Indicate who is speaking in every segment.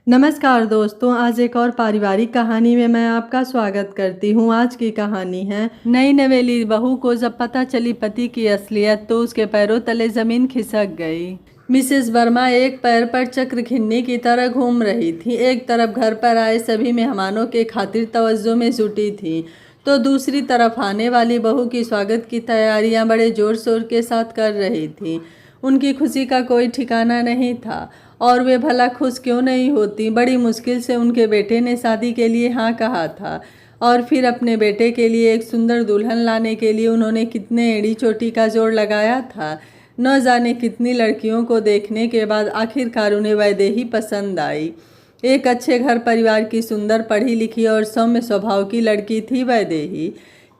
Speaker 1: नमस्कार दोस्तों, आज एक और पारिवारिक कहानी में मैं आपका स्वागत करती हूँ। आज की कहानी है नई नवेली बहू को जब पता चली पति की असलियत तो उसके पैरों तले जमीन खिसक गई। मिसेस वर्मा एक पैर पर चक्रघिन्नी की तरह घूम रही थी। एक तरफ घर पर आए सभी मेहमानों के खातिर तवज्जो में जुटी थी तो दूसरी तरफ आने वाली बहू की स्वागत की तैयारियां बड़े जोर शोर के साथ कर रही थी। उनकी खुशी का कोई ठिकाना नहीं था और वे भला खुश क्यों नहीं होती। बड़ी मुश्किल से उनके बेटे ने शादी के लिए हाँ कहा था और फिर अपने बेटे के लिए एक सुंदर दुल्हन लाने के लिए उन्होंने कितने एड़ी चोटी का जोर लगाया था। न जाने कितनी लड़कियों को देखने के बाद आखिरकार उन्हें वैदेही पसंद आई। एक अच्छे घर परिवार की सुंदर पढ़ी लिखी और सौम्य स्वभाव की लड़की थी वैदेही।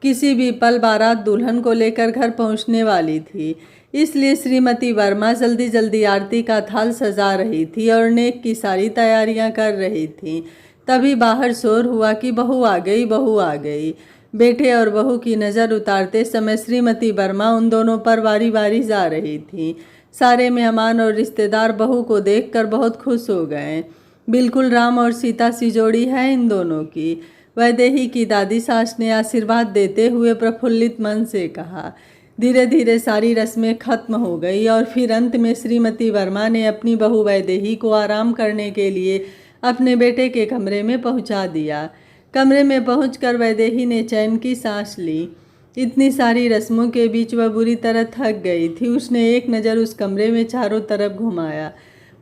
Speaker 1: किसी भी पल बारात दुल्हन को लेकर घर पहुंचने वाली थी, इसलिए श्रीमती वर्मा जल्दी जल्दी आरती का थाल सजा रही थी और नेक की सारी तैयारियां कर रही थी। तभी बाहर शोर हुआ कि बहू आ गई, बहू आ गई। बेटे और बहू की नज़र उतारते समय श्रीमती वर्मा उन दोनों पर वारी वारी जा रही थी। सारे मेहमान और रिश्तेदार बहू को देखकर बहुत खुश हो गए। बिल्कुल राम और सीता सी जोड़ी है इन दोनों की, वैदेही की दादी सास ने आशीर्वाद देते हुए प्रफुल्लित मन से कहा। धीरे धीरे सारी रस्में खत्म हो गई और फिर अंत में श्रीमती वर्मा ने अपनी बहू वैदेही को आराम करने के लिए अपने बेटे के कमरे में पहुंचा दिया। कमरे में पहुंचकर वैदेही ने चैन की सांस ली। इतनी सारी रस्मों के बीच वह बुरी तरह थक गई थी। उसने एक नज़र उस कमरे में चारों तरफ घुमाया।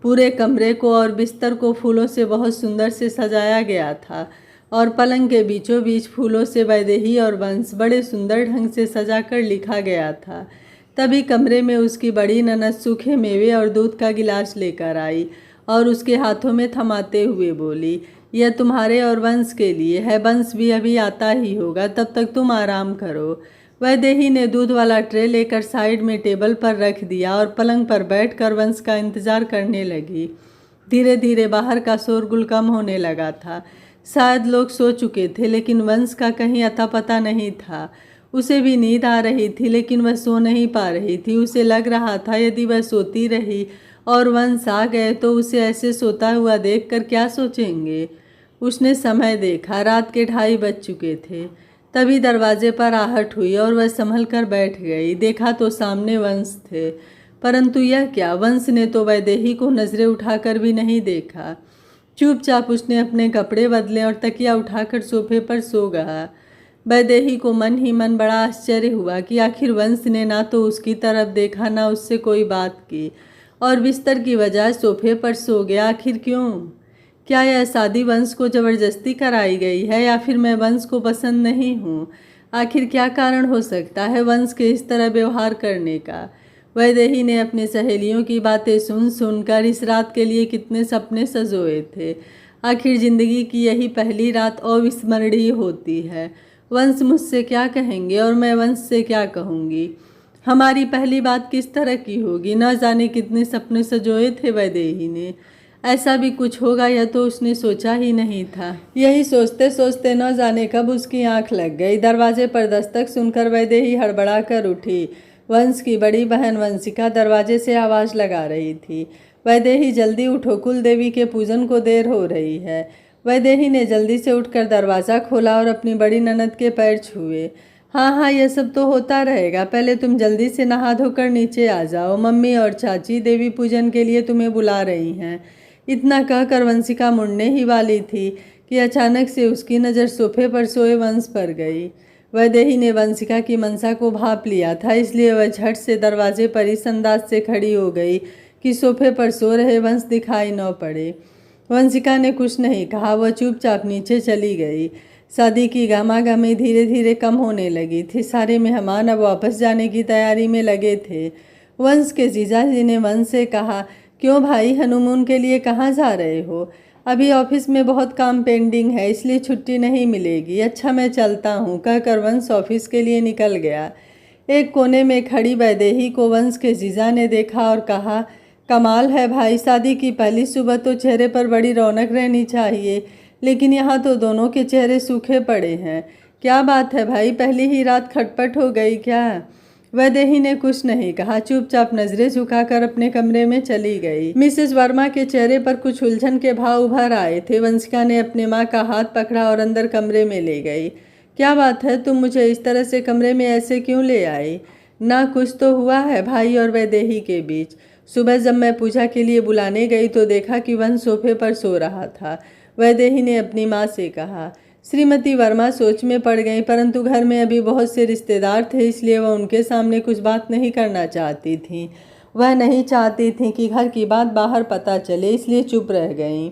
Speaker 1: पूरे कमरे को और बिस्तर को फूलों से बहुत सुंदर से सजाया गया था और पलंग के बीचों बीच फूलों से वैदेही और वंश बड़े सुंदर ढंग से सजाकर लिखा गया था। तभी कमरे में उसकी बड़ी ननद सूखे मेवे और दूध का गिलास लेकर आई और उसके हाथों में थमाते हुए बोली, यह तुम्हारे और वंश के लिए है, वंश भी अभी आता ही होगा, तब तक तुम आराम करो। वैदेही ने दूध वाला ट्रे लेकर साइड में टेबल पर रख दिया और पलंग पर बैठकर वंश का इंतजार करने लगी। धीरे धीरे बाहर का शोरगुल कम होने लगा था। शायद लोग सो चुके थे, लेकिन वंश का कहीं अता पता नहीं था। उसे भी नींद आ रही थी, लेकिन वह सो नहीं पा रही थी। उसे लग रहा था यदि वह सोती रही और वंश आ गए तो उसे ऐसे सोता हुआ देखकर क्या सोचेंगे। उसने समय देखा, रात के 2:30 बज चुके थे। तभी दरवाजे पर आहट हुई और वह संभल कर बैठ गई। देखा तो सामने वंश थे, परंतु यह क्या, वंश ने तो वैदेही को नजरें उठाकर भी नहीं देखा। चुपचाप उसने अपने कपड़े बदले और तकिया उठाकर सोफे पर सो गया। वैदेही को मन ही मन बड़ा आश्चर्य हुआ कि आखिर वंश ने ना तो उसकी तरफ देखा ना उससे कोई बात की और बिस्तर की बजाय सोफे पर सो गया। आखिर क्यों? क्या यह शादी वंश को जबरदस्ती कराई गई है या फिर मैं वंश को पसंद नहीं हूँ? आखिर क्या कारण हो सकता है वंश के इस तरह व्यवहार करने का? वैदेही ने अपनी सहेलियों की बातें सुन सुनकर इस रात के लिए कितने सपने सजोए थे। आखिर जिंदगी की यही पहली रात अविस्मरणीय होती है। वंश मुझसे क्या कहेंगे और मैं वंश से क्या कहूँगी? हमारी पहली बात किस तरह की होगी? न जाने कितने सपने सजोए थे वैदेही ने। ऐसा भी कुछ होगा यह तो उसने सोचा ही नहीं था। यही सोचते सोचते न जाने कब उसकी आंख लग गई। दरवाजे पर दस्तक सुनकर वैदेही हड़बड़ा कर उठी। वंश की बड़ी बहन वंशिका दरवाजे से आवाज़ लगा रही थी, वैदेही जल्दी उठो, कुल देवी के पूजन को देर हो रही है। वैदेही ने जल्दी से उठकर दरवाज़ा खोला और अपनी बड़ी ननद के पैर छुए। हाँ हाँ, यह सब तो होता रहेगा, पहले तुम जल्दी से नहा धोकर नीचे आ जाओ, मम्मी और चाची देवी पूजन के लिए तुम्हें बुला रही हैं। इतना कहकर वंशिका मुड़ने ही वाली थी कि अचानक से उसकी नज़र सोफे पर सोए वंश पर गई। वैदेही ने वंशिका की मनसा को भांप लिया था, इसलिए वह झट से दरवाजे पर इस अंदाज से खड़ी हो गई कि सोफे पर सो रहे वंश दिखाई न पड़े। वंशिका ने कुछ नहीं कहा, वह चुपचाप नीचे चली गई। शादी की गहमागहमी धीरे धीरे कम होने लगी थी। सारे मेहमान अब वापस जाने की तैयारी में लगे थे। वंश के जीजाजी ने वंश से कहा, क्यों भाई, हनीमून के लिए कहाँ जा रहे हो? अभी ऑफिस में बहुत काम पेंडिंग है, इसलिए छुट्टी नहीं मिलेगी। अच्छा मैं चलता हूँ, कहकर वंश ऑफिस के लिए निकल गया। एक कोने में खड़ी वैदेही को वंश के जीजा ने देखा और कहा, कमाल है भाई, शादी की पहली सुबह तो चेहरे पर बड़ी रौनक रहनी चाहिए, लेकिन यहाँ तो दोनों के चेहरे सूखे पड़े हैं। क्या बात है भाई, पहली ही रात खटपट हो गई क्या? वैदेही ने कुछ नहीं कहा, चुपचाप नजरें झुकाकर अपने कमरे में चली गई। मिसेस वर्मा के चेहरे पर कुछ उलझन के भाव उभर आए थे। वंशिका ने अपने माँ का हाथ पकड़ा और अंदर कमरे में ले गई। क्या बात है, तुम मुझे इस तरह से कमरे में ऐसे क्यों ले आई? ना कुछ तो हुआ है भाई और वैदेही के बीच। सुबह जब मैं पूजा के लिए बुलाने गई तो देखा कि वंश सोफे पर सो रहा था। वैदेही ने अपनी माँ से कहा। श्रीमती वर्मा सोच में पड़ गई, परंतु घर में अभी बहुत से रिश्तेदार थे, इसलिए वह उनके सामने कुछ बात नहीं करना चाहती थी। वह नहीं चाहती थी कि घर की बात बाहर पता चले, इसलिए चुप रह गईं।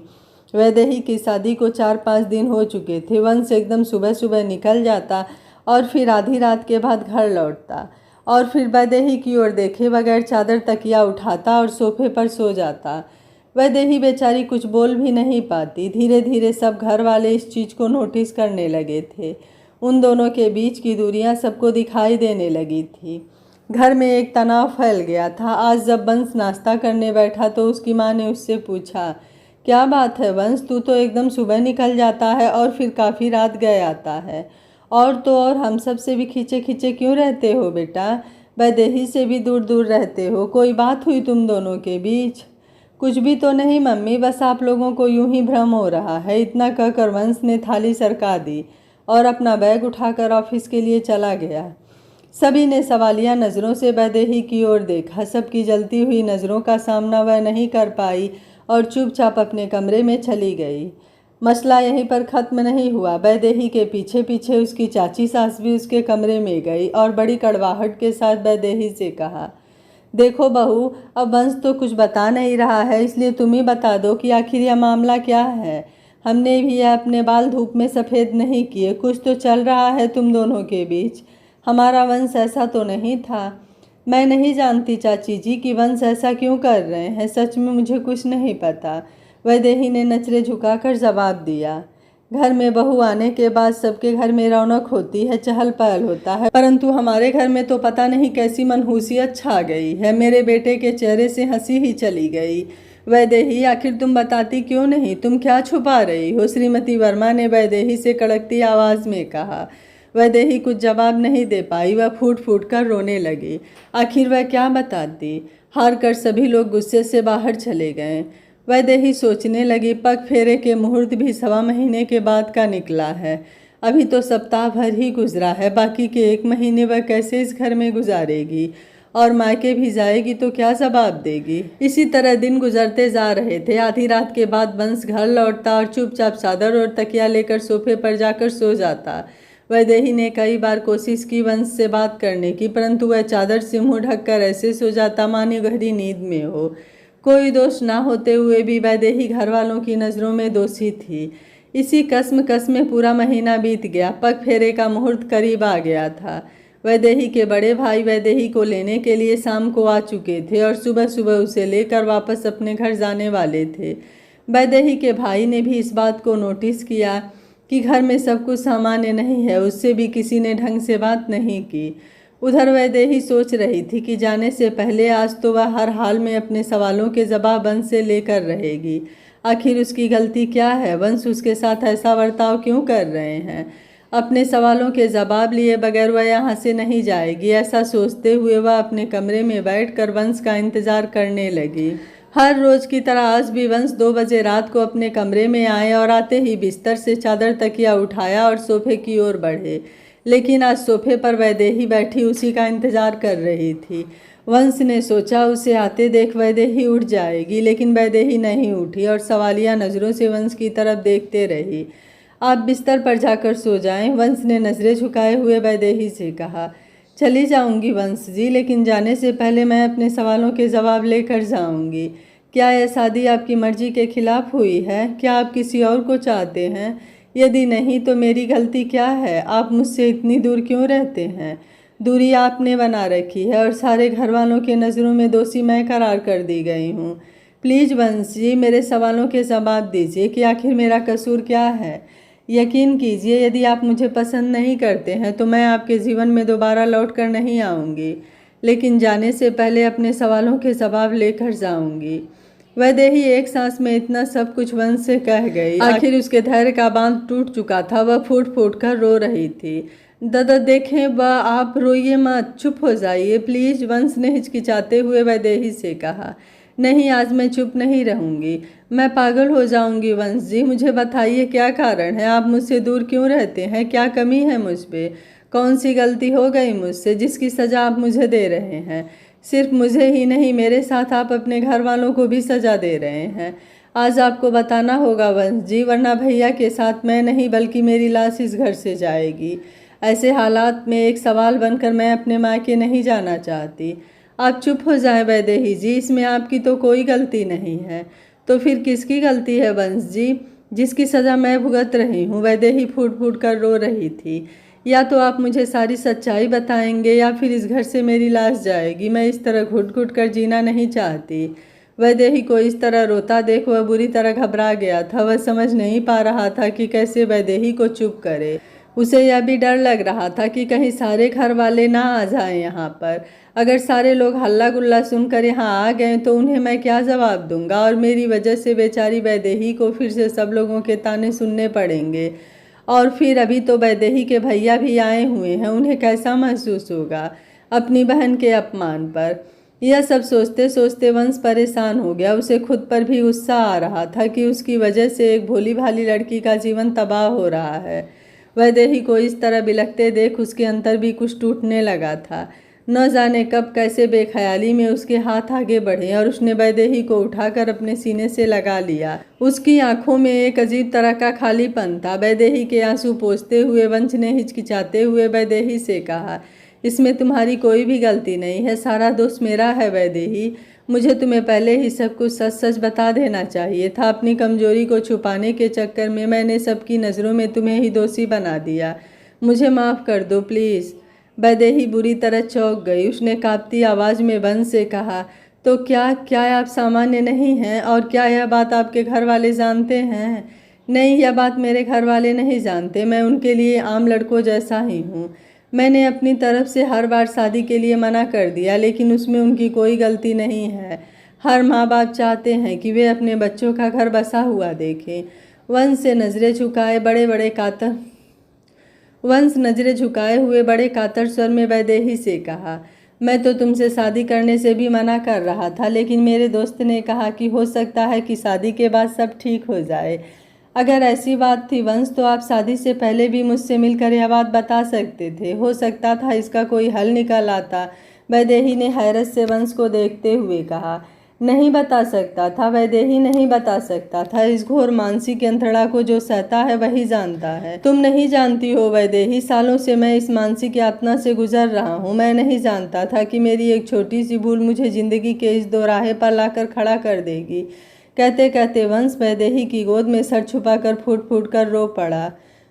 Speaker 1: वैदेही की शादी को 4-5 दिन हो चुके थे। वंश एकदम सुबह सुबह निकल जाता और फिर आधी रात के बाद घर लौटता और फिर वैदेही की ओर देखे बगैर चादर तकिया उठाता और सोफे पर सो जाता। वैदेही बेचारी कुछ बोल भी नहीं पाती। धीरे धीरे सब घर वाले इस चीज़ को नोटिस करने लगे थे। उन दोनों के बीच की दूरियां सबको दिखाई देने लगी थी। घर में एक तनाव फैल गया था। आज जब वंश नाश्ता करने बैठा तो उसकी माँ ने उससे पूछा, क्या बात है वंश, तू तो एकदम सुबह निकल जाता है और फिर काफ़ी रात गए आता है। और तो और हम सब से भी खींचे खींचे क्यों रहते हो बेटा? वैदेही से भी दूर दूर रहते हो। कोई बात हुई तुम दोनों के बीच? कुछ भी तो नहीं मम्मी, बस आप लोगों को यूं ही भ्रम हो रहा है। इतना कहकर वंश ने थाली सरका दी और अपना बैग उठाकर ऑफिस के लिए चला गया। सभी ने सवालिया नज़रों से वैदेही की ओर देखा। सबकी जलती हुई नज़रों का सामना वह नहीं कर पाई और चुपचाप अपने कमरे में चली गई। मसला यहीं पर ख़त्म नहीं हुआ। वैदेही के पीछे पीछे उसकी चाची सास भी उसके कमरे में गई और बड़ी कड़वाहट के साथ वैदेही से कहा, देखो बहू, अब वंश तो कुछ बता नहीं रहा है, इसलिए तुम ही बता दो कि आखिर यह मामला क्या है। हमने भी यह अपने बाल धूप में सफ़ेद नहीं किए। कुछ तो चल रहा है तुम दोनों के बीच। हमारा वंश ऐसा तो नहीं था। मैं नहीं जानती चाची जी कि वंश ऐसा क्यों कर रहे हैं। सच में मुझे कुछ नहीं पता, वैदेही ने नचरे झुकाकर जवाब दिया। घर में बहू आने के बाद सबके घर में रौनक होती है, चहल पहल होता है, परंतु हमारे घर में तो पता नहीं कैसी मनहूसियत छा गई है। मेरे बेटे के चेहरे से हंसी ही चली गई। वैदेही, आखिर तुम बताती क्यों नहीं? तुम क्या छुपा रही हो? श्रीमती वर्मा ने वैदेही से कड़कती आवाज़ में कहा। वैदेही कुछ जवाब नहीं दे पाई। वह फूट फूट कर रोने लगी। आखिर वह क्या बताती? हार कर सभी लोग गुस्से से बाहर चले गए। वैदेही सोचने लगी, पग फेरे के मुहूर्त भी 1.25 महीने के बाद का निकला है। अभी तो सप्ताह भर ही गुजरा है, बाकी के 1 महीने वह कैसे इस घर में गुजारेगी? और मायके भी जाएगी तो क्या जवाब देगी? इसी तरह दिन गुजरते जा रहे थे। आधी रात के बाद वंश घर लौटता और चुपचाप चादर और तकिया लेकर सोफे पर जाकर सो जाता। वैदेही ने कई बार कोशिश की वंश से बात करने की, परंतु वह चादर से मुँह ढककर ऐसे सो जाता मानो गहरी नींद में हो। कोई दोष ना होते हुए भी वैदेही घर वालों की नज़रों में दोषी थी। इसी कसम में पूरा महीना बीत गया। पग फेरे का मुहूर्त करीब आ गया था। वैदेही के बड़े भाई वैदेही को लेने के लिए शाम को आ चुके थे और सुबह सुबह उसे लेकर वापस अपने घर जाने वाले थे। वैदेही के भाई ने भी इस बात को नोटिस किया कि घर में सब कुछ सामान्य नहीं है। उससे भी किसी ने ढंग से बात नहीं की। उधर वैदेही सोच रही थी कि जाने से पहले आज तो वह हर हाल में अपने सवालों के जवाब वंश से लेकर रहेगी। आखिर उसकी गलती क्या है? वंश उसके साथ ऐसा बर्ताव क्यों कर रहे हैं? अपने सवालों के जवाब लिए बगैर वह यहाँ से नहीं जाएगी। ऐसा सोचते हुए वह अपने कमरे में बैठकर वंश का इंतजार करने लगी। हर रोज की तरह आज भी वंश 2 बजे रात को अपने कमरे में आए और आते ही बिस्तर से चादर तकिया उठाया और सोफे की ओर बढ़े। लेकिन आज सोफे पर वैदेही बैठी उसी का इंतजार कर रही थी। वंश ने सोचा उसे आते देख वैदेही उठ जाएगी, लेकिन वैदेही नहीं उठी और सवालिया नज़रों से वंश की तरफ देखते रही। आप बिस्तर पर जाकर सो जाएं, वंश ने नज़रें झुकाए हुए वैदेही से कहा। चली जाऊंगी वंश जी, लेकिन जाने से पहले मैं अपने सवालों के जवाब लेकर जाऊंगी। क्या यह शादी आपकी मर्जी के खिलाफ हुई है? क्या आप किसी और को चाहते हैं? यदि नहीं तो मेरी गलती क्या है? आप मुझसे इतनी दूर क्यों रहते हैं? दूरी आपने बना रखी है और सारे घर वालों के नज़रों में दोषी मैं करार कर दी गई हूँ। प्लीज़ वंश जी, मेरे सवालों के जवाब दीजिए कि आखिर मेरा कसूर क्या है। यकीन कीजिए, यदि आप मुझे पसंद नहीं करते हैं तो मैं आपके जीवन में दोबारा लौट कर नहीं आऊँगी, लेकिन जाने से पहले अपने सवालों के जवाब लेकर जाऊँगी। वैदेही एक सांस में इतना सब कुछ वंश से कह गई। आखिर उसके धैर्य का बांध टूट चुका था। वह फूट फूट कर रो रही थी। दादा देखें आप रोइए मत, चुप हो जाइए प्लीज, वंश ने हिचकिचाते हुए वैदेही से कहा। नहीं, आज मैं चुप नहीं रहूंगी, मैं पागल हो जाऊंगी। वंश जी, मुझे बताइए क्या कारण है, आप मुझसे दूर क्यों रहते हैं, क्या कमी है मुझ पे, कौन सी गलती हो गई मुझसे जिसकी सज़ा आप मुझे दे रहे हैं। सिर्फ मुझे ही नहीं, मेरे साथ आप अपने घर वालों को भी सज़ा दे रहे हैं। आज आपको बताना होगा वंश जी, वरना भैया के साथ मैं नहीं बल्कि मेरी लाश इस घर से जाएगी। ऐसे हालात में एक सवाल बनकर मैं अपने मायके नहीं जाना चाहती। आप चुप हो जाएं वैदेही जी, इसमें आपकी तो कोई गलती नहीं है। तो फिर किसकी गलती है वंश जी, जिसकी सज़ा मैं भुगत रही हूँ। वैदेही फूट फूट कर रो रही थी। या तो आप मुझे सारी सच्चाई बताएंगे या फिर इस घर से मेरी लाश जाएगी। मैं इस तरह घुट घुट कर जीना नहीं चाहती। वैदेही को इस तरह रोता देख वह बुरी तरह घबरा गया था। वह समझ नहीं पा रहा था कि कैसे वैदेही को चुप करे। उसे यह भी डर लग रहा था कि कहीं सारे घर वाले ना आ जाएं यहाँ पर। अगर सारे लोग हल्ला गुल्ला सुनकर यहाँ आ गए तो उन्हें मैं क्या जवाब दूंगा, और मेरी वजह से बेचारी वैदेही को फिर से सब लोगों के ताने सुनने पड़ेंगे। और फिर अभी तो वैदेही के भैया भी आए हुए हैं, उन्हें कैसा महसूस होगा अपनी बहन के अपमान पर। यह सब सोचते सोचते वंश परेशान हो गया। उसे खुद पर भी गुस्सा आ रहा था कि उसकी वजह से एक भोली भाली लड़की का जीवन तबाह हो रहा है। वैदेही को इस तरह बिलखते देख उसके अंदर भी कुछ टूटने लगा था। न जाने कब कैसे बेख्याली में उसके हाथ आगे बढ़े और उसने वैदेही को उठाकर अपने सीने से लगा लिया। उसकी आंखों में एक अजीब तरह का खालीपन था। वैदेही के आंसू पोंछते हुए वंश ने हिचकिचाते हुए वैदेही से कहा, इसमें तुम्हारी कोई भी गलती नहीं है, सारा दोष मेरा है वैदेही। मुझे तुम्हें पहले ही सब कुछ सच सच बता देना चाहिए था। अपनी कमजोरी को छुपाने के चक्कर में मैंने सबकी नज़रों में तुम्हें ही दोषी बना दिया। मुझे माफ़ कर दो प्लीज़। वैदेही बुरी तरह चौंक गई। उसने कांपती आवाज़ में वंश से कहा, तो क्या आप सामान्य नहीं हैं, और क्या यह बात आपके घर वाले जानते हैं? नहीं, यह बात मेरे घर वाले नहीं जानते। मैं उनके लिए आम लड़कों जैसा ही हूँ। मैंने अपनी तरफ से हर बार शादी के लिए मना कर दिया, लेकिन उसमें उनकी कोई गलती नहीं है। हर माँ बाप चाहते हैं कि वे अपने बच्चों का घर बसा हुआ देखें। वंश नज़रें झुकाए हुए बड़े कातर स्वर में वैदेही से कहा, मैं तो तुमसे शादी करने से भी मना कर रहा था, लेकिन मेरे दोस्त ने कहा कि हो सकता है कि शादी के बाद सब ठीक हो जाए। अगर ऐसी बात थी वंश, तो आप शादी से पहले भी मुझसे मिलकर यह बात बता सकते थे। हो सकता था इसका कोई हल निकल आता। वैदेही ने हैरत से वंश को देखते हुए कहा, नहीं बता सकता था वैदेही, नहीं बता सकता था। इस घोर मानसिक यंत्रणा को जो सहता है वही जानता है। तुम नहीं जानती हो वैदेही, सालों से मैं इस मानसिक यातना से गुजर रहा हूँ। मैं नहीं जानता था कि मेरी एक छोटी सी भूल मुझे जिंदगी के इस दोराहे पर लाकर खड़ा कर देगी। कहते कहते वंश वैदेही की गोद में सर छुपाकर फूट फूट कर रो पड़ा।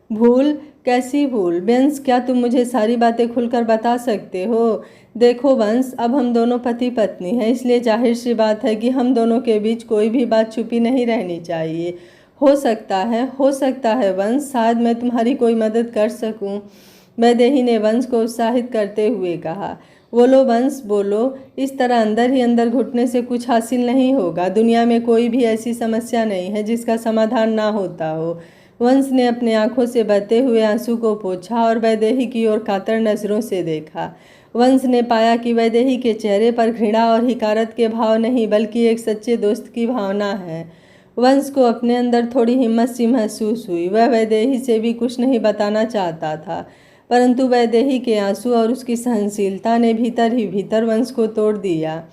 Speaker 1: भूल? कैसी भूल? वंश, क्या तुम मुझे सारी बातें खुलकर बता सकते हो? देखो वंश, अब हम दोनों पति पत्नी हैं, इसलिए जाहिर सी बात है कि हम दोनों के बीच कोई भी बात छुपी नहीं रहनी चाहिए। हो सकता है वंश, शायद मैं तुम्हारी कोई मदद कर सकूं। वैदेही ने वंश को उत्साहित करते हुए कहा, बोलो वंश बोलो, इस तरह अंदर ही अंदर घुटने से कुछ हासिल नहीं होगा। दुनिया में कोई भी ऐसी समस्या नहीं है जिसका समाधान ना होता हो। वंश ने अपने आंखों से बहते हुए आंसू को पोंछा और वैदेही की ओर कातर नजरों से देखा। वंश ने पाया कि वैदेही के चेहरे पर घृणा और हिकारत के भाव नहीं, बल्कि एक सच्चे दोस्त की भावना है। वंश को अपने अंदर थोड़ी हिम्मत सी महसूस हुई। वह वैदेही से भी कुछ नहीं बताना चाहता था, परंतु वैदेही के आंसू और उसकी सहनशीलता ने भीतर ही भीतर वंश को तोड़ दिया।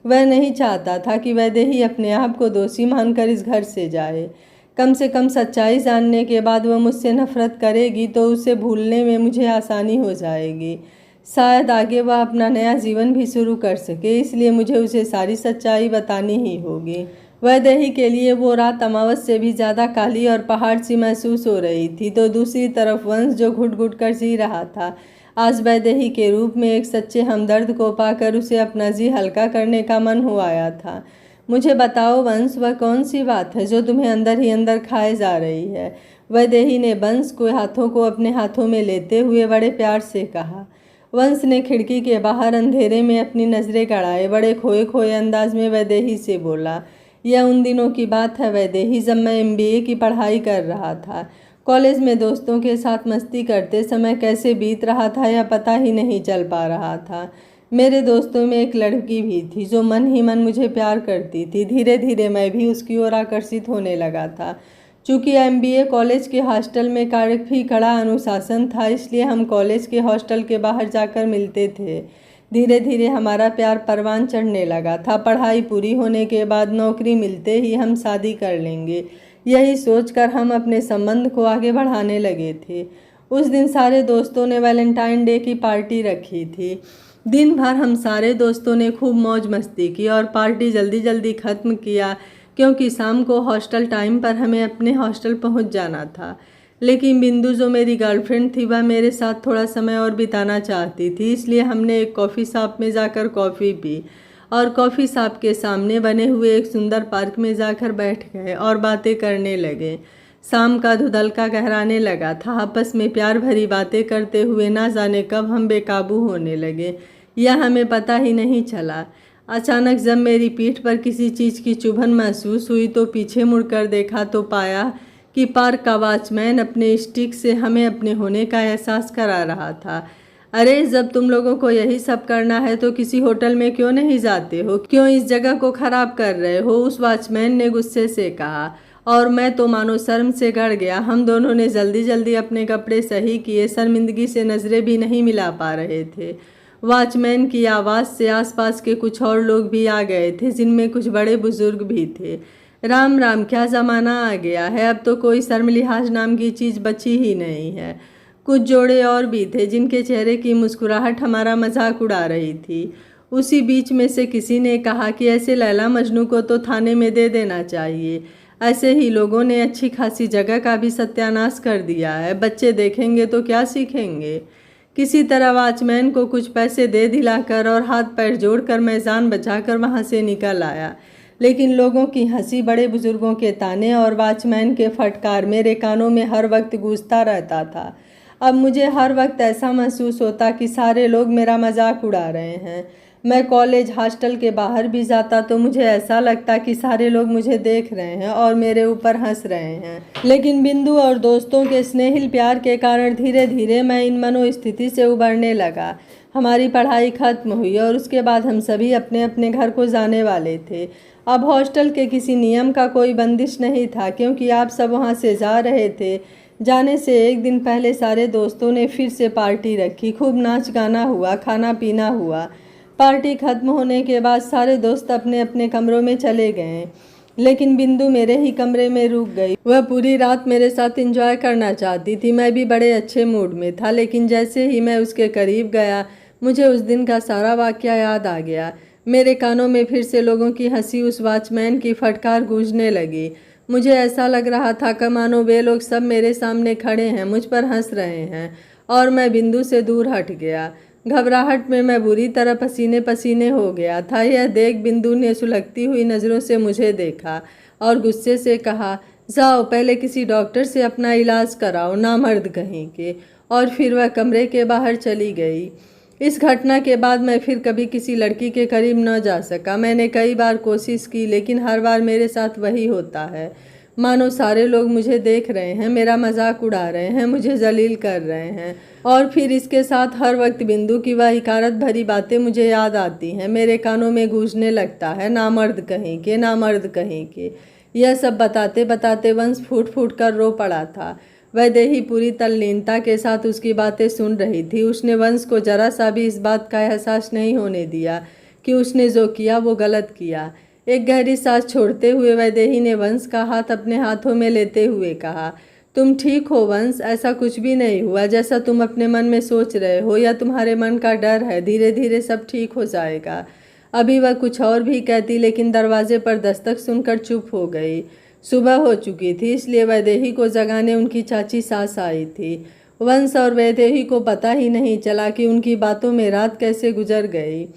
Speaker 1: वह नहीं चाहता था कि वैदेही अपने आप को दोषी मानकर इस घर से जाए। कम से कम सच्चाई जानने के बाद वह मुझसे नफरत करेगी तो उसे भूलने में मुझे आसानी हो जाएगी। शायद आगे वह अपना नया जीवन भी शुरू कर सके, इसलिए मुझे उसे सारी सच्चाई बतानी ही होगी। वैदेही के लिए वो रात अमावस से भी ज़्यादा काली और पहाड़ सी महसूस हो रही थी। तो दूसरी तरफ वंश, जो घुट घुट कर जी रहा था, आज वैदेही के रूप में एक सच्चे हमदर्द को पाकर उसे अपना जी हल्का करने का मन हो आया था। मुझे बताओ वंश, वह कौन सी बात है जो तुम्हें अंदर ही अंदर खाए जा रही है? वैदेही ने वंश के हाथों को अपने हाथों में लेते हुए बड़े प्यार से कहा। वंश ने खिड़की के बाहर अंधेरे में अपनी नज़रें गड़ाए बड़े खोए खोए अंदाज में वैदेही से बोला, यह उन दिनों की बात है वैदेही, जब मैं MBA की पढ़ाई कर रहा था। कॉलेज में दोस्तों के साथ मस्ती करते समय कैसे बीत रहा था यह पता ही नहीं चल पा रहा था। मेरे दोस्तों में एक लड़की भी थी जो मन ही मन मुझे प्यार करती थी। धीरे धीरे मैं भी उसकी ओर आकर्षित होने लगा था। चूँकि MBA कॉलेज के हॉस्टल में काफ़ी कड़ा अनुशासन था, इसलिए हम कॉलेज के हॉस्टल के बाहर जाकर मिलते थे। धीरे धीरे हमारा प्यार परवान चढ़ने लगा था। पढ़ाई पूरी होने के बाद नौकरी मिलते ही हम शादी कर लेंगे, यही सोचकर हम अपने संबंध को आगे बढ़ाने लगे थे। उस दिन सारे दोस्तों ने वैलेंटाइन डे की पार्टी रखी थी। दिन भर हम सारे दोस्तों ने खूब मौज मस्ती की और पार्टी जल्दी जल्दी ख़त्म किया, क्योंकि शाम को हॉस्टल टाइम पर हमें अपने हॉस्टल पहुंच जाना था। लेकिन बिंदु जो मेरी गर्लफ्रेंड थी वह मेरे साथ थोड़ा समय और बिताना चाहती थी, इसलिए हमने एक कॉफ़ी शॉप में जाकर कॉफ़ी पी और कॉफ़ी शॉप के सामने बने हुए एक सुंदर पार्क में जाकर बैठ गए और बातें करने लगे। शाम का धुंधलका गहराने लगा था। आपस में प्यार भरी बातें करते हुए ना जाने कब हम बेकाबू होने लगे, यह हमें पता ही नहीं चला। अचानक जब मेरी पीठ पर किसी चीज़ की चुभन महसूस हुई तो पीछे मुड़कर देखा तो पाया कि पार्क का वॉचमैन अपने स्टिक से हमें अपने होने का एहसास करा रहा था। अरे, जब तुम लोगों को यही सब करना है तो किसी होटल में क्यों नहीं जाते हो? क्यों इस जगह को खराब कर रहे हो? उस वॉचमैन ने गुस्से से कहा और मैं तो मानो शर्म से गड़ गया। हम दोनों ने जल्दी जल्दी अपने कपड़े सही किए, शर्मिंदगी से नज़रें भी नहीं मिला पा रहे थे। वॉचमैन की आवाज़ से आसपास के कुछ और लोग भी आ गए थे, जिनमें कुछ बड़े बुजुर्ग भी थे। राम राम, क्या ज़माना आ गया है, अब तो कोई शर्म लिहाज नाम की चीज़ बची ही नहीं है। कुछ जोड़े और भी थे जिनके चेहरे की मुस्कुराहट हमारा मजाक उड़ा रही थी। उसी बीच में से किसी ने कहा कि ऐसे लैला मजनू को तो थाने में दे देना चाहिए। ऐसे ही लोगों ने अच्छी खासी जगह का भी सत्यानाश कर दिया है। बच्चे देखेंगे तो क्या सीखेंगे? किसी तरह वॉचमैन को कुछ पैसे दे दिलाकर और हाथ पैर जोड़कर मैं जान बचाकर वहाँ से निकल आया। लेकिन लोगों की हंसी, बड़े बुजुर्गों के ताने और वॉचमैन के फटकार मेरे कानों में हर वक्त गूंजता रहता था। अब मुझे हर वक्त ऐसा महसूस होता कि सारे लोग मेरा मजाक उड़ा रहे हैं। मैं कॉलेज हॉस्टल के बाहर भी जाता तो मुझे ऐसा लगता कि सारे लोग मुझे देख रहे हैं और मेरे ऊपर हंस रहे हैं। लेकिन बिंदु और दोस्तों के स्नेहिल प्यार के कारण धीरे धीरे मैं इन मनोस्थिति से उबरने लगा। हमारी पढ़ाई खत्म हुई और उसके बाद हम सभी अपने अपने घर को जाने वाले थे। अब हॉस्टल के किसी नियम का कोई बंदिश नहीं था, क्योंकि आप सब वहाँ से जा रहे थे। जाने से एक दिन पहले सारे दोस्तों ने फिर से पार्टी रखी। खूब नाच गाना हुआ, खाना पीना हुआ। पार्टी खत्म होने के बाद सारे दोस्त अपने अपने कमरों में चले गए, लेकिन बिंदु मेरे ही कमरे में रुक गई। वह पूरी रात मेरे साथ एंजॉय करना चाहती थी। मैं भी बड़े अच्छे मूड में था, लेकिन जैसे ही मैं उसके करीब गया मुझे उस दिन का सारा वाकया याद आ गया। मेरे कानों में फिर से लोगों की हंसी, उस वॉचमैन की फटकार गूंजने लगी। मुझे ऐसा लग रहा था कि मानो वे लोग सब मेरे सामने खड़े हैं, मुझ पर हंस रहे हैं और मैं बिंदु से दूर हट गया। घबराहट में मैं बुरी तरह पसीने पसीने हो गया था। यह देख बिंदु ने सुलगती हुई नज़रों से मुझे देखा और गुस्से से कहा, जाओ पहले किसी डॉक्टर से अपना इलाज कराओ, नामर्द कहीं के। और फिर वह कमरे के बाहर चली गई। इस घटना के बाद मैं फिर कभी किसी लड़की के करीब न जा सका। मैंने कई बार कोशिश की, लेकिन हर बार मेरे साथ वही होता है। मानो सारे लोग मुझे देख रहे हैं, मेरा मजाक उड़ा रहे हैं, मुझे जलील कर रहे हैं। और फिर इसके साथ हर वक्त बिंदु की वह हिकारत भरी बातें मुझे याद आती हैं। मेरे कानों में गूंजने लगता है, नामर्द कहीं के, नामर्द कहीं के। यह सब बताते बताते वंश फूट फूट कर रो पड़ा था। वैदेही पूरी तल्लीनता के साथ उसकी बातें सुन रही थी। उसने वंश को जरा सा भी इस बात का एहसास नहीं होने दिया कि उसने जो किया वो गलत किया। एक गहरी सांस छोड़ते हुए वैदेही ने वंश का हाथ अपने हाथों में लेते हुए कहा, तुम ठीक हो वंश, ऐसा कुछ भी नहीं हुआ जैसा तुम अपने मन में सोच रहे हो या तुम्हारे मन का डर है। धीरे धीरे सब ठीक हो जाएगा। अभी वह कुछ और भी कहती, लेकिन दरवाजे पर दस्तक सुनकर चुप हो गई। सुबह हो चुकी थी, इसलिए वैदेही को जगाने उनकी चाची सास आई थी। वंश और वैदेही को पता ही नहीं चला कि उनकी बातों में रात कैसे गुजर गई।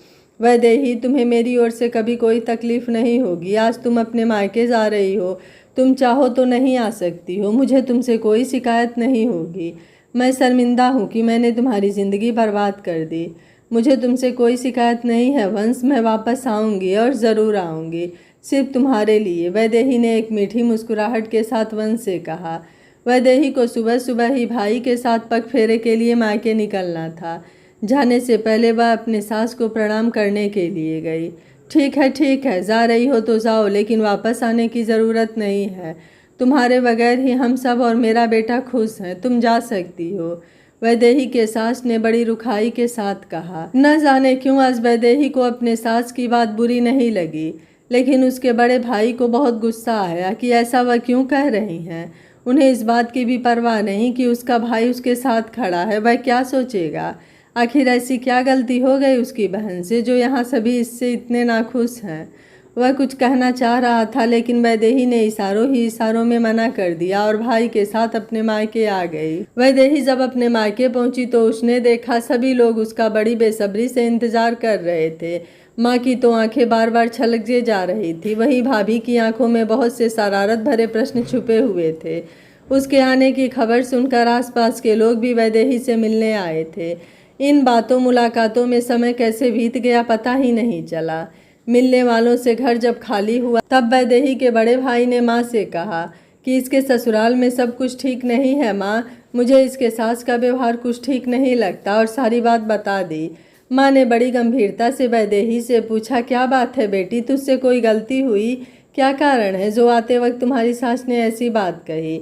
Speaker 1: वैदेही, तुम्हें मेरी ओर से कभी कोई तकलीफ नहीं होगी। आज तुम अपने मायके जा रही हो, तुम चाहो तो नहीं आ सकती हो। मुझे तुमसे कोई शिकायत नहीं होगी। मैं शर्मिंदा हूँ कि मैंने तुम्हारी ज़िंदगी बर्बाद कर दी। मुझे तुमसे कोई शिकायत नहीं है वंश, मैं वापस आऊँगी और ज़रूर आऊँगी, सिर्फ तुम्हारे लिए। वैदेही ने एक मीठी मुस्कुराहट के साथ वंश से कहा। वैदेही को सुबह सुबह ही भाई के साथ पग फेरे के लिए मायके निकलना था। जाने से पहले वह अपने सास को प्रणाम करने के लिए गई। ठीक है, जा रही हो तो जाओ, लेकिन वापस आने की ज़रूरत नहीं है। तुम्हारे बगैर ही हम सब और मेरा बेटा खुश हैं, तुम जा सकती हो। वैदेही के सास ने बड़ी रुखाई के साथ कहा। न जाने क्यों आज वैदेही को अपने सास की बात बुरी नहीं लगी, लेकिन उसके बड़े भाई को बहुत गुस्सा आया कि ऐसा वह क्यों कह रही हैं। उन्हें इस बात की भी परवाह नहीं कि उसका भाई उसके साथ खड़ा है, वह क्या सोचेगा। आखिर ऐसी क्या गलती हो गई उसकी बहन से जो यहाँ सभी इससे इतने नाखुश हैं। वह कुछ कहना चाह रहा था, लेकिन वैदेही ने इशारों में मना कर दिया और भाई के साथ अपने मायके आ गई। वैदेही जब अपने मायके पहुंची तो उसने देखा सभी लोग उसका बड़ी बेसब्री से इंतजार कर रहे थे। माँ की तो आंखें बार बार छलके जा रही थी, वहीं भाभी की आंखों में बहुत से शरारत भरे प्रश्न छुपे हुए थे। उसके आने की खबर सुनकर आसपास के लोग भी वैदेही से मिलने आए थे। इन बातों मुलाकातों में समय कैसे बीत गया पता ही नहीं चला। मिलने वालों से घर जब खाली हुआ तब वैदेही के बड़े भाई ने माँ से कहा कि इसके ससुराल में सब कुछ ठीक नहीं है माँ, मुझे इसके सास का व्यवहार कुछ ठीक नहीं लगता, और सारी बात बता दी। माँ ने बड़ी गंभीरता से वैदेही से पूछा, क्या बात है बेटी, तुझसे कोई गलती हुई? क्या कारण है जो आते वक्त तुम्हारी सास ने ऐसी बात कही?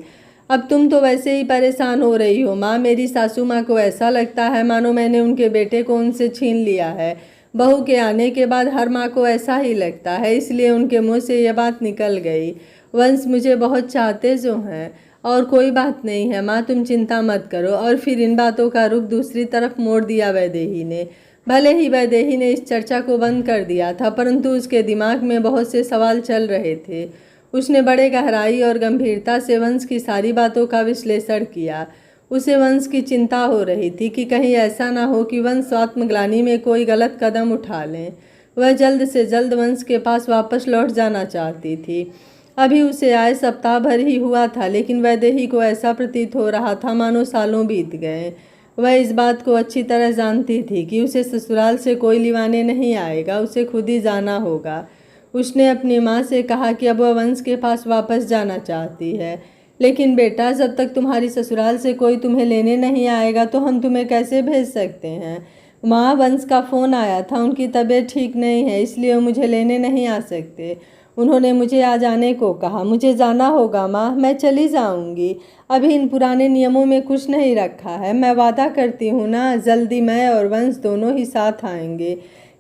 Speaker 1: अब तुम तो वैसे ही परेशान हो रही हो माँ। मेरी सासू माँ को ऐसा लगता है मानो मैंने उनके बेटे को उनसे छीन लिया है। बहू के आने के बाद हर माँ को ऐसा ही लगता है, इसलिए उनके मुंह से यह बात निकल गई। वंश मुझे बहुत चाहते जो हैं, और कोई बात नहीं है माँ, तुम चिंता मत करो। और फिर इन बातों का रुख दूसरी तरफ मोड़ दिया वैदेही ने। भले ही वैदेही ने इस चर्चा को बंद कर दिया था, परंतु उसके दिमाग में बहुत से सवाल चल रहे थे। उसने बड़े गहराई और गंभीरता से वंश की सारी बातों का विश्लेषण किया। उसे वंश की चिंता हो रही थी कि कहीं ऐसा ना हो कि वंश आत्मग्लानि में कोई गलत कदम उठा लें। वह जल्द से जल्द वंश के पास वापस लौट जाना चाहती थी। अभी उसे आए सप्ताह भर ही हुआ था, लेकिन वैदेही को ऐसा प्रतीत हो रहा था मानो सालों बीत गए। वह इस बात को अच्छी तरह जानती थी कि उसे ससुराल से कोई लिवाने नहीं आएगा, उसे खुद ही जाना होगा। उसने अपनी माँ से कहा कि अब वह वंश के पास वापस जाना चाहती है। लेकिन बेटा, जब तक तुम्हारी ससुराल से कोई तुम्हें लेने नहीं आएगा तो हम तुम्हें कैसे भेज सकते हैं? माँ, वंश का फ़ोन आया था, उनकी तबीयत ठीक नहीं है, इसलिए वो मुझे लेने नहीं आ सकते। उन्होंने मुझे आ जाने को कहा। मुझे जाना होगा माँ, मैं चली जाऊँगी। अभी इन पुराने नियमों में कुछ नहीं रखा है। मैं वादा करती हूँ ना, जल्दी मैं और वंश दोनों ही साथ आएंगे।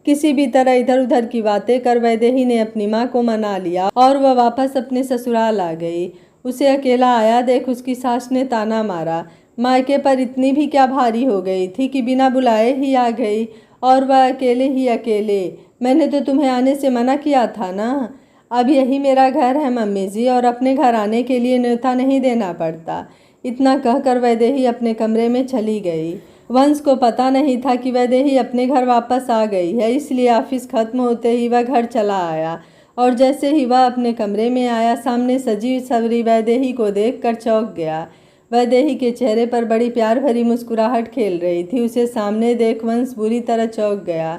Speaker 1: किसी भी तरह इधर उधर की बातें कर वैदेही ने अपनी माँ को मना लिया और वह वापस अपने ससुराल आ गई। उसे अकेला आया देख उसकी सास ने ताना मारा। मायके पर इतनी भी क्या भारी हो गई थी कि बिना बुलाए ही आ गई, और वह अकेले ही अकेले। मैंने तो तुम्हें आने से मना किया था ना। अब यही मेरा घर है मम्मी जी, और अपने घर आने के लिए न्योता नहीं देना पड़ता। इतना कहकर वैदेही अपने कमरे में चली गई। वंश को पता नहीं था कि वैदेही अपने घर वापस आ गई है, इसलिए ऑफिस खत्म होते ही वह घर चला आया, और जैसे ही वह अपने कमरे में आया सामने सजी सवरी वैदेही को देखकर चौंक गया। वैदेही के चेहरे पर बड़ी प्यार भरी मुस्कुराहट खेल रही थी। उसे सामने देख वंश बुरी तरह चौंक गया।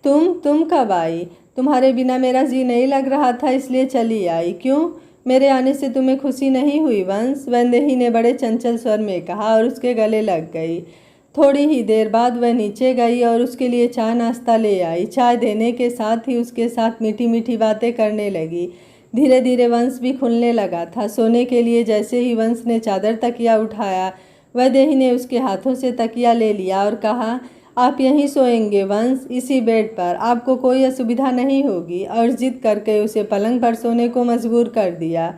Speaker 1: तुम कब आई? तुम्हारे बिना मेरा जी नहीं लग रहा था, इसलिए चली आई। क्यों, मेरे आने से तुम्हें खुशी नहीं हुई वंश? वैदेही ने बड़े चंचल स्वर में कहा और उसके गले लग गई। थोड़ी ही देर बाद वह नीचे गई और उसके लिए चाय नाश्ता ले आई। चाय देने के साथ ही उसके साथ मीठी मीठी बातें करने लगी। धीरे धीरे वंश भी खुलने लगा था। सोने के लिए जैसे ही वंश ने चादर तकिया उठाया, वैदेही ने उसके हाथों से तकिया ले लिया और कहा, आप यहीं सोएंगे वंश, इसी बेड पर, आपको कोई असुविधा नहीं होगी। और जिद करके उसे पलंग पर सोने को मजबूर कर दिया।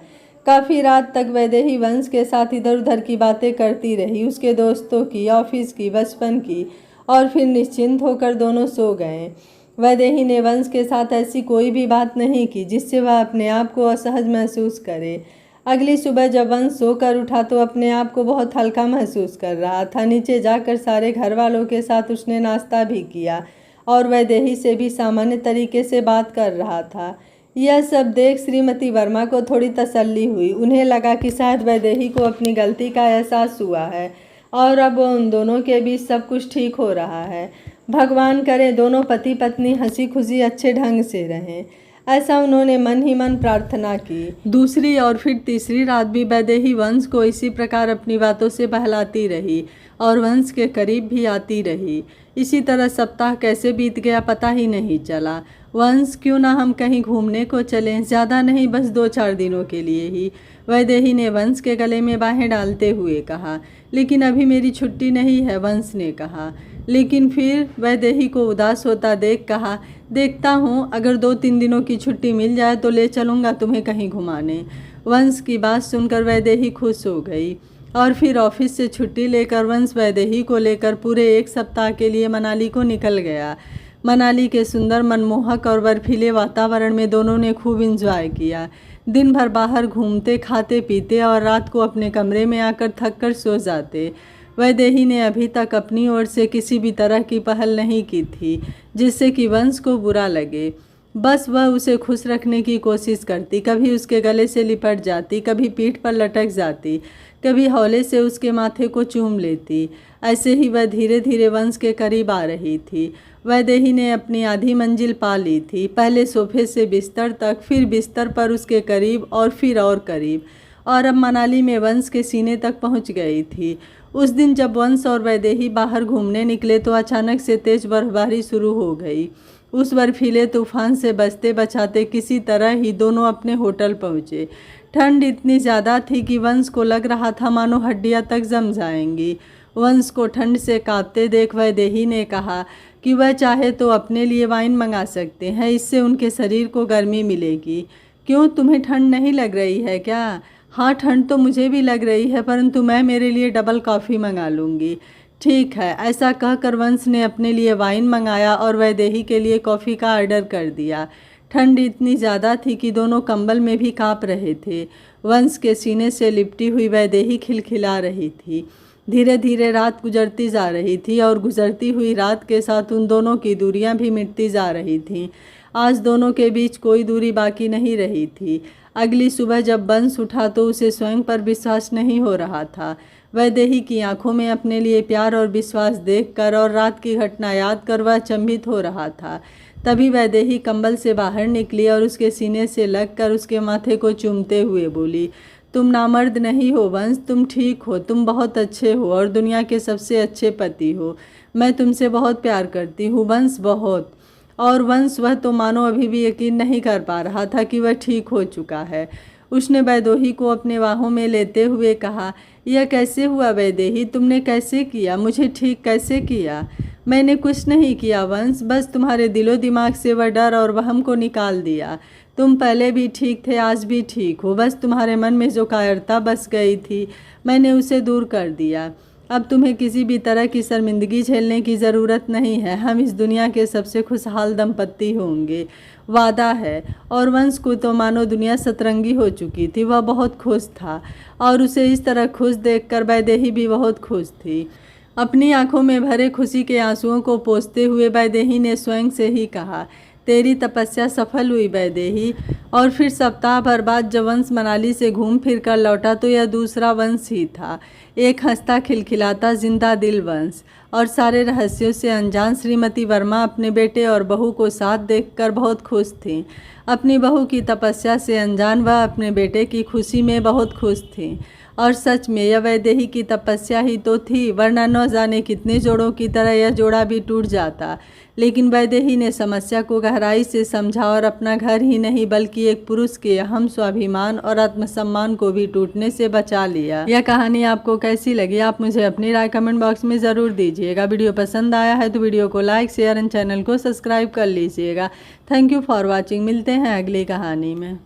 Speaker 1: काफ़ी रात तक वैदेही वंश के साथ इधर उधर की बातें करती रही, उसके दोस्तों की, ऑफिस की, बचपन की, और फिर निश्चिंत होकर दोनों सो गए। वैदेही ने वंश के साथ ऐसी कोई भी बात नहीं की जिससे वह अपने आप को असहज महसूस करे। अगली सुबह जब वंश सोकर उठा तो अपने आप को बहुत हल्का महसूस कर रहा था। नीचे जाकर सारे घर वालों के साथ उसने नाश्ता भी किया और वैदेही से भी सामान्य तरीके से बात कर रहा था। यह सब देख श्रीमती वर्मा को थोड़ी तसल्ली हुई। उन्हें लगा कि शायद वैदेही को अपनी गलती का एहसास हुआ है और अब उन दोनों के बीच सब कुछ ठीक हो रहा है। भगवान करे दोनों पति पत्नी हंसी खुशी अच्छे ढंग से रहें। ऐसा उन्होंने मन ही मन प्रार्थना की। दूसरी और फिर तीसरी रात भी वैदेही वंश को इसी प्रकार अपनी बातों से बहलाती रही और वंश के करीब भी आती रही। इसी तरह सप्ताह कैसे बीत गया पता ही नहीं चला। वंश, क्यों ना हम कहीं घूमने को चलें, ज़्यादा नहीं, बस 2-4 दिनों के लिए ही, वैदेही ने वंश के गले में बाहें डालते हुए कहा। लेकिन अभी मेरी छुट्टी नहीं है, वंश ने कहा। लेकिन फिर वैदेही को उदास होता देख कहा, देखता हूँ, अगर 2-3 दिनों की छुट्टी मिल जाए तो ले चलूँगा तुम्हें कहीं घुमाने। वंश की बात सुनकर वैदेही खुश हो गई और फिर ऑफिस से छुट्टी लेकर वंश वैदेही को लेकर पूरे 1 सप्ताह के लिए मनाली को निकल गया। मनाली के सुंदर, मनमोहक और बर्फीले वातावरण में दोनों ने खूब एंजॉय किया। दिन भर बाहर घूमते, खाते पीते और रात को अपने कमरे में आकर थक कर सो जाते। वैदेही ने अभी तक अपनी ओर से किसी भी तरह की पहल नहीं की थी जिससे कि वंश को बुरा लगे। बस वह उसे खुश रखने की कोशिश करती, कभी उसके गले से लिपट जाती, कभी पीठ पर लटक जाती, कभी हौले से उसके माथे को चूम लेती। ऐसे ही वह धीरे धीरे वंश के करीब आ रही थी। वैदेही ने अपनी आधी मंजिल पा ली थी, पहले सोफे से बिस्तर तक, फिर बिस्तर पर उसके करीब और फिर और करीब, और अब मनाली में वंश के सीने तक पहुंच गई थी। उस दिन जब वंश और वैदेही बाहर घूमने निकले तो अचानक से तेज बर्फबारी शुरू हो गई। उस बर्फीले तूफान से बचते बचाते किसी तरह ही दोनों अपने होटल पहुँचे। ठंड इतनी ज़्यादा थी कि वंश को लग रहा था मानो हड्डियाँ तक जम जाएंगी। वंश को ठंड से कांपते देख वैदेही ने कहा कि वह चाहे तो अपने लिए वाइन मंगा सकते हैं, इससे उनके शरीर को गर्मी मिलेगी। क्यों, तुम्हें ठंड नहीं लग रही है क्या? हाँ, ठंड तो मुझे भी लग रही है, परंतु मैं मेरे लिए डबल कॉफ़ी मंगा लूँगी। ठीक है। ऐसा कहकर वंश ने अपने लिए वाइन मंगाया और वैदेही के लिए कॉफ़ी का ऑर्डर कर दिया। ठंड इतनी ज़्यादा थी कि दोनों कंबल में भी काँप रहे थे। वंश के सीने से लिपटी हुई वैदेही खिलखिला रही थी। धीरे धीरे रात गुजरती जा रही थी और गुजरती हुई रात के साथ उन दोनों की दूरियां भी मिटती जा रही थीं। आज दोनों के बीच कोई दूरी बाकी नहीं रही थी। अगली सुबह जब वंश उठा तो उसे स्वयं पर विश्वास नहीं हो रहा था। वैदेही की आंखों में अपने लिए प्यार और विश्वास देखकर और रात की घटना याद कर वह अचंभित हो रहा था। तभी वैदेही कंबल से बाहर निकली और उसके सीने से लगकर उसके माथे को चूमते हुए बोली, तुम नामर्द नहीं हो वंश, तुम ठीक हो, तुम बहुत अच्छे हो और दुनिया के सबसे अच्छे पति हो। मैं तुमसे बहुत प्यार करती हूँ वंश, बहुत। और वंश, वह तो मानो अभी भी यकीन नहीं कर पा रहा था कि वह ठीक हो चुका है। उसने वैदेही को अपने बाहों में लेते हुए कहा, यह कैसे हुआ वैदेही, तुमने कैसे किया, मुझे ठीक कैसे किया? मैंने कुछ नहीं किया वंश, बस तुम्हारे दिलो दिमाग से वह डर और वहम को निकाल दिया। तुम पहले भी ठीक थे, आज भी ठीक हो, बस तुम्हारे मन में जो कायरता बस गई थी मैंने उसे दूर कर दिया। अब तुम्हें किसी भी तरह की शर्मिंदगी झेलने की ज़रूरत नहीं है। हम इस दुनिया के सबसे खुशहाल दंपत्ति होंगे, वादा है। और वंश को तो मानो दुनिया सतरंगी हो चुकी थी। वह बहुत खुश था और उसे इस तरह खुश देखकर वैदेही भी बहुत खुश थी। अपनी आंखों में भरे खुशी के आंसुओं को पोंछते हुए वैदेही ने स्वयं से ही कहा, तेरी तपस्या सफल हुई वैदेही। और फिर सप्ताह भर बाद जब वंश मनाली से घूम फिर कर लौटा तो यह दूसरा वंश ही था, एक हंसता खिलखिलाता जिंदा दिल वंश। और सारे रहस्यों से अनजान श्रीमती वर्मा अपने बेटे और बहू को साथ देखकर बहुत खुश थीं। अपनी बहू की तपस्या से अनजान वह अपने बेटे की खुशी में बहुत खुश थीं। और सच में यह वैदेही की तपस्या ही तो थी, वरना न जाने कितने जोड़ों की तरह यह जोड़ा भी टूट जाता। लेकिन वैदेही ने समस्या को गहराई से समझा और अपना घर ही नहीं बल्कि एक पुरुष के अहम स्वाभिमान और आत्मसम्मान को भी टूटने से बचा लिया। यह कहानी आपको कैसी लगी, आप मुझे अपनी राय कमेंट बॉक्स में ज़रूर दीजिएगा। वीडियो पसंद आया है तो वीडियो को लाइक, शेयर एंड चैनल को सब्सक्राइब कर लीजिएगा। Thank you for watching. मिलते हैं अगली कहानी में।